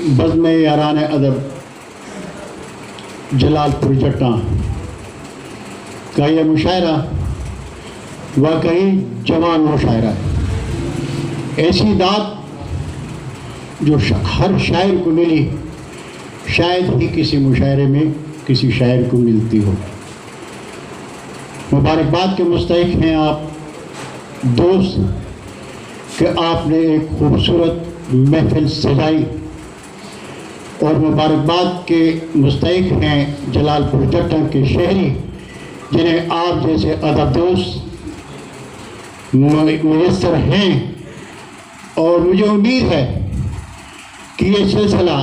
बज़्म यारान अदब जलालपुर जट्टा का यह मुशायरा वाकई जवान मुशायरा है। ऐसी दात जो हर शायर को मिली शायद ही किसी मुशायरे में किसी शायर को मिलती हो। मुबारकबाद के मुस्तहिक हैं आप दोस्त कि आपने एक खूबसूरत महफिल सजाई, और मुबारकबाद के मुस्तहिक हैं जलालपुर जट्टा के शहरी जिन्हें आप जैसे अदबदोस्त मुयस्सर हैं। और मुझे उम्मीद है कि ये सिलसिला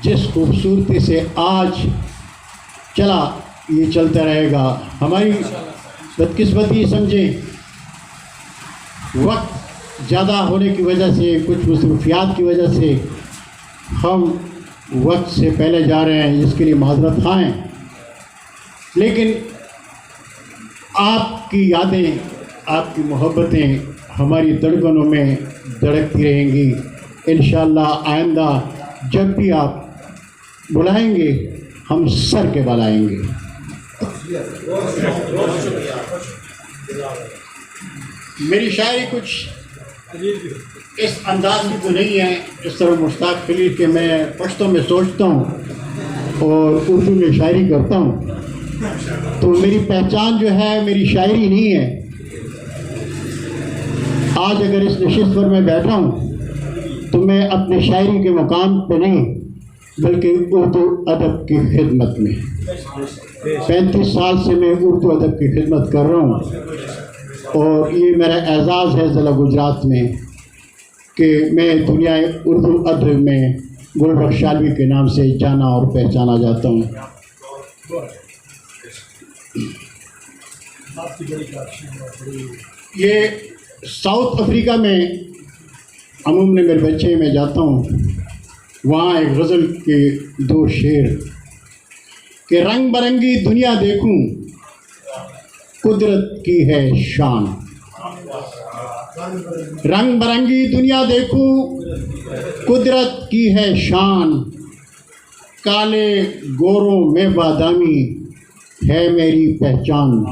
जिस खूबसूरती से आज चला ये चलता रहेगा। हमारी बदकिस्मती समझें, वक्त ज़्यादा होने की वजह से, कुछ मसरूफियात की वजह से हम वक्त से पहले जा रहे हैं, जिसके लिए माज़रत खाएँ। लेकिन आपकी यादें, आपकी मोहब्बतें हमारी धड़कनों में धड़कती रहेंगी। इंशाअल्लाह आइंदा जब भी आप बुलाएंगे हम सर के बल आएंगे। मेरी शायरी कुछ इस अंदाज की तो नहीं है, इस तरह मुश्ताक खलील के मैं पश्तो में सोचता हूँ और उर्दू में शायरी करता हूँ, तो मेरी पहचान जो है मेरी शायरी नहीं है। आज अगर इस नशिस्त पर मैं बैठा हूँ तो मैं अपने शायरी के मुकाम पे नहीं बल्कि उर्दू अदब की खिदमत में 35 साल से मैं उर्दू अदब की खिदमत कर रहा हूँ, और ये मेरा एजाज़ है ज़िला गुजरात में कि मैं दुनिया उर्दू अदब में गुलबख्श शालवी के नाम से जाना और पहचाना जाता हूँ। ये साउथ अफ्रीका में अमूमन मेरे बच्चे में जाता हूँ, वहाँ एक गज़ल के 2 शेर कि रंग बरंगी दुनिया देखूं कुदरत की है शान। रंग बरंगी दुनिया देखूं कुदरत की है शान। काले गोरों में बादामी है मेरी पहचान।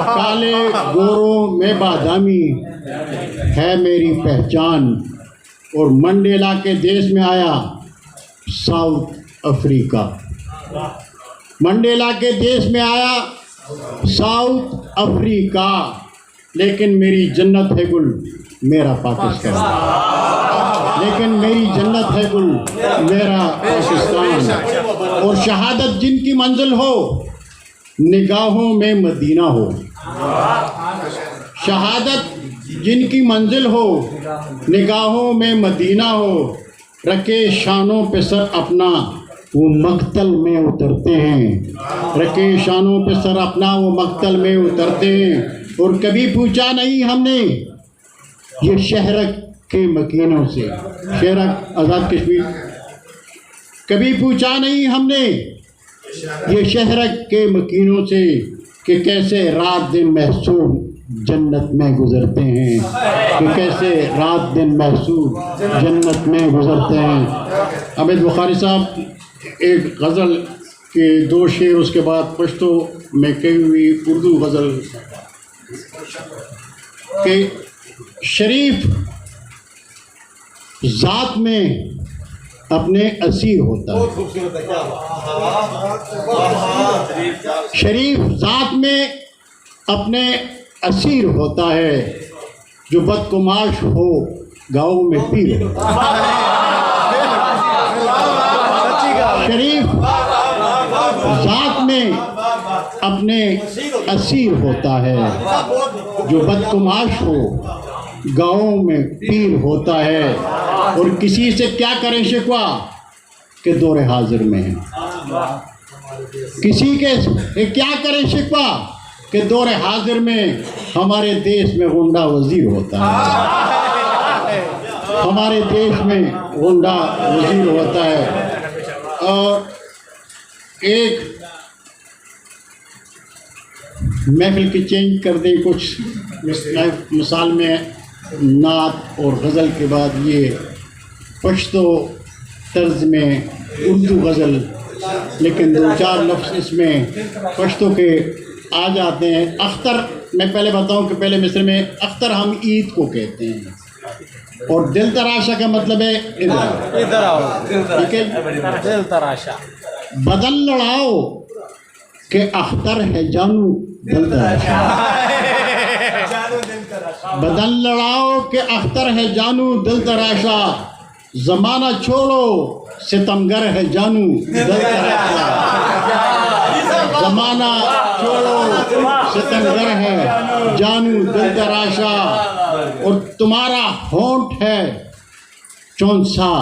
काले गोरों में बादामी है मेरी पहचान। और मंडेला के देश में आया साउथ अफ्रीका। मंडेला के देश में आया साउथ अफ्रीका, लेकिन मेरी जन्नत है गुल मेरा पाकिस्तान। लेकिन मेरी जन्नत है गुल मेरा पाकिस्तान। और शहादत जिनकी मंजिल हो निगाहों में मदीना हो। शहादत जिनकी मंजिल हो निगाहों में मदीना हो। रखे शानों पे सर अपना वो मक्तल में उतरते हैं। रखे शानों पे सर अपना वो मक्तल में उतरते हैं। और कभी पूछा नहीं हमने ये शहरक के मकीनों से। शहरक आज़ाद कश्मीर। कभी पूछा नहीं हमने ये शहरक के मकीनों से कि कैसे रात दिन महसूस जन्नत में गुज़रते हैं। कि कैसे रात दिन महसूस जन्नत में गुज़रते हैं। अमित बुखारी साहब एक गज़ल के 2 शेर, उसके बाद पश्तो में कही हुई उर्दू गज़ल के शरीफ ज़ात में अपने असीर होता है। शरीफ ज़ात में अपने असीर होता है। जो बदकुमाश हो गाँव में पीर होता है। शरीफ ज़ात में अपने असीर होता है। जो बदकुमाश हो गाँव में पीर होता है। और किसी से क्या करें शिकवा के दौरे हाजिर में है। किसी के क्या करें शिकवा के दौरे हाजिर में हमारे देश में गुंडा वजीर होता है। हमारे देश में गुंडा वजीर होता है। और एक महफिल की चेंज कर दें कुछ मिसाल में नात और गज़ल के बाद ये पश्तो तर्ज में उर्दू गज़ल, लेकिन दो चार लफ्ज़ इसमें पश्तो के आ जाते हैं। अख्तर, मैं पहले बताऊं कि पहले मिस्र में अख्तर हम ईद को कहते हैं, और दिल तराशा का मतलब है इधर आओ, ठीक है। दिल तराशा। बदन लड़ाओ के अख्तर है जानू दिल तराशा, बदन लड़ाओ के अख्तर है जानू दिल तराशा, ज़माना छोड़ो सितमगर है जानू दिल तराशा, ज़माना छोड़ो सितमगर है जानू दिल तराशा, और तुम्हारा होंठ है चौंसा,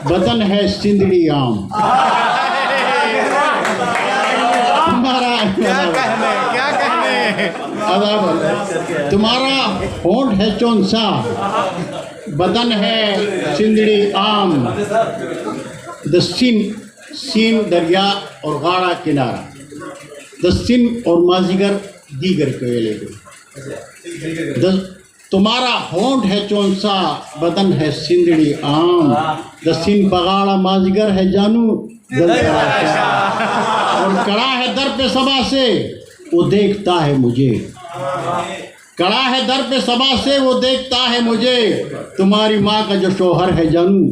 बदन है सिंदड़ी आम। क्या कहने तुम्हारा होंठ है चौंसा, बदन है सिंदड़ी आम। द सीन दरिया और गाढ़ा किनारा, द सिन और माजीगर दीगर कोयले को। तुम्हारा होंठ है चौंसा, बदन है सिंदड़ी आम। द सिन पगाड़ा माजीगर है जानू दिल तराशा, और कड़ा है दर पे सबा से वो देखता है मुझे, कड़ा है दर पे सबा से वो देखता है मुझे, तुम्हारी माँ का जो शोहर है जानू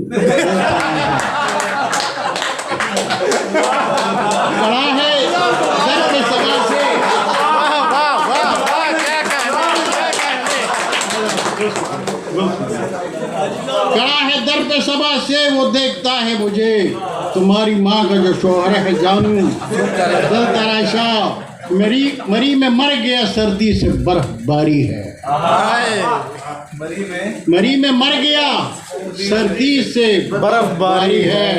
कड़ा है दर पे सबा से, कड़ा है दर पे सबा से वो देखता है मुझे, तुम्हारी माँ का जो शोहर है जानू दिल तराशा, मरी में मर गया सर्दी से बर्फबारी है, मरी में मर गया सर्दी से बर्फबारी है,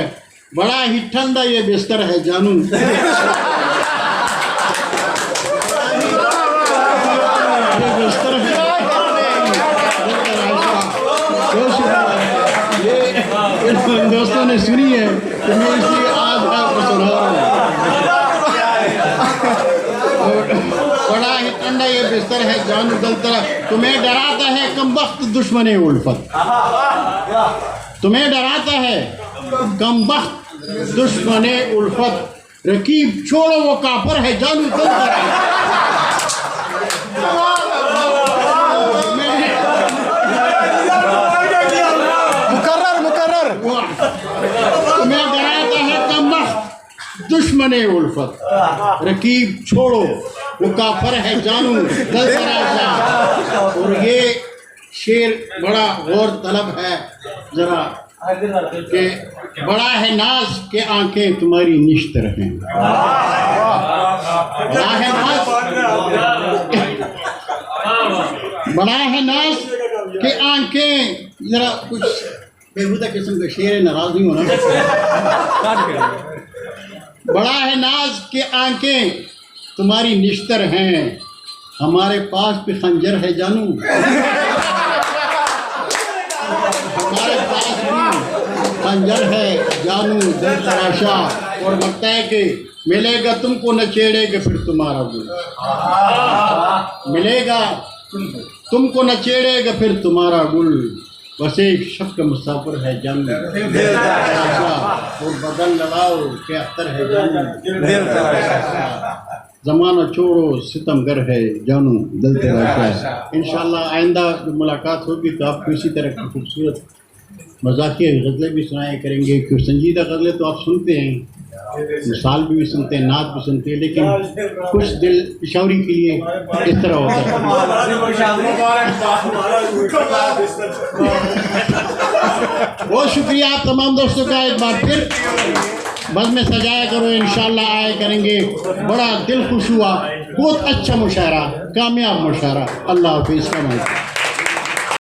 बड़ा ही ठंडा ये बिस्तर है जानू बिस्तर है ये दोस्तों ने सुनी है तो मैं इसलिए आज आपको सुना रहा हूँ। बड़ा ही ठंडा ये बिस्तर है जानू दिल तराशा, तुम्हें डराता है कमबख्त दुश्मने उल्फत, तुम्हें डराता है कमबख्त दुश्मने उल्फत, रकीब छोड़ो वो काफर है जानू दिल तराशा, तुम्हें डराता है कमबख्त दुश्मने उल्फत, रकीब छोड़ो वो काफर है जानू दिल तराशा। और ये शेर बड़ा गौर तलब है जरा कि बड़ा है नाज के आंखें तुम्हारी निश्तर हैं, बड़ा है नाज, बड़ा है नाज के आंखें, जरा कुछ बेहुदा किस्म का शेर है, नाराज नहीं होना। बड़ा है नाज के आंखें तुम्हारी निश्तर हैं, हमारे पास भी खंजर है जानू, हमारे पास भी खंजर है जानू दिल तराशा, और लगता है कि मिलेगा तुमको न छेड़ेगा फिर तुम्हारा गुल, मिलेगा तुमको न छेड़ेगा फिर तुम्हारा गुल, बस एक शब का मुसाफिर है जानू दिल तराशा, और बदन लगाओ के अख्तर है जानू दिल तराशा, ज़माना छोड़ो सितमगर है जानू दिल तराशा। इंशाअल्लाह आइंदा जो मुलाकात होगी तो आपको इसी तरह की खूबसूरत मज़ाकिया गज़लें भी सुनाया करेंगे, क्योंकि संजीदा गज़लें तो आप सुनते हैं, मिसाल भी सुनते हैं, नात भी सुनते हैं, लेकिन कुछ दिल पिशावरी के लिए इस तरह होता है। बहुत शुक्रिया आप तमाम दोस्तों का एक बार फिर, बस में सजाया करो, इंशाअल्लाह आया करेंगे, बड़ा दिल खुश हुआ, बहुत अच्छा मुशायरा, कामयाब मुशायरा। अल्लाह हाफ़िज़।